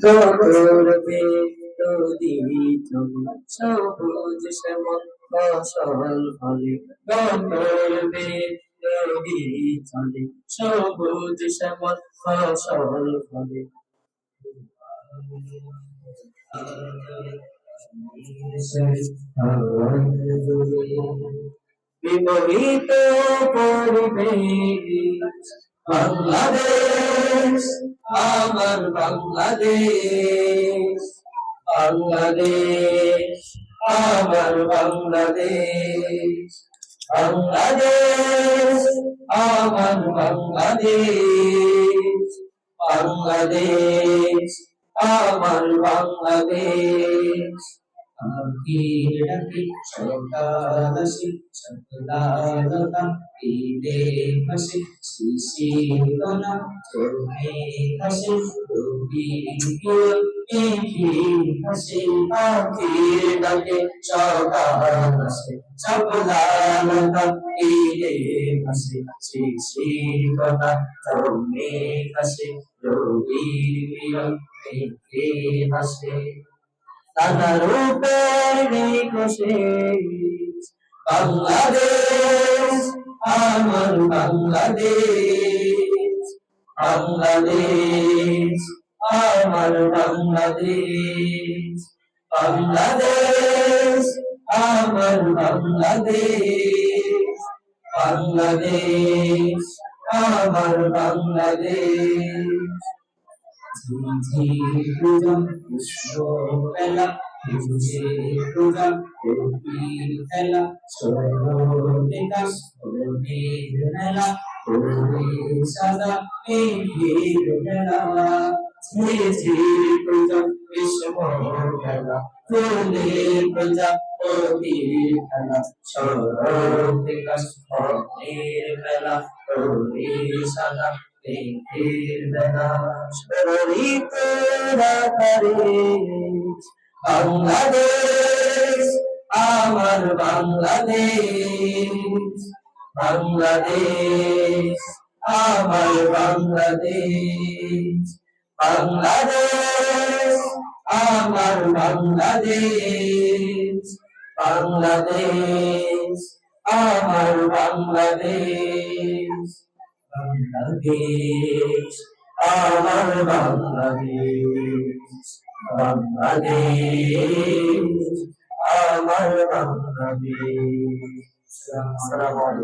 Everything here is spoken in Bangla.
করবে নদী চলে সবুজ শ্যামল ফসল ফলে করবে নদী চলে সবুজ শ্যামল ফসল ফলে বিপরীত পরিবেশ বাংলাদেশ আমার বাংলাদেশ বাংলাদেশ আমার বাংলাদেশ বাংলাদেশ আমার বাংলাদেশ বাংলাদেশ আমার বাংলাদেশ আখির ডাকে সকাল আসে সকালতা ঈদে হাসে শিশিরকণা চোখে হাসে রবি মেঘে হাসে আখির ডাকে সকাল আসে সকালতা ঈদে হাসে শিশিরকণা চোখে হাসে রবি মেঘে হাসে নানা রূপের নিকশেষ বাংলাদেশ আমার বাংলাদেশ বাংলাদেশ আমার বাংলাদেশ বাংলাদেশ আমার বাংলাদেশ বাংলাদেশ আমার বাংলাদেশ ঝিঝির পূজা পুষ্প মেলা পূজা কবির খেলা বিকাশ কবির মেলা কবি সাদা মেঘের মেলা ঝিঝির পূজা পুষ্প মেলা ফুলের পূজা কবির খেলা বিকাশ কবির মেলা কবি সাদা মেঘের মেলা বাংলাদেশ আমার বাংলাদেশ বাংলাদেশ আমার বাংলাদেশ বাংলাদেশ আমার বাংলাদেশ বাংলাদেশ আমার বাংলাদেশ বাংলাদেশ আমার বাংলাদেশ বাংলাদেশ আমার বাংলাদেশ। আসসালামু আলাইকুম।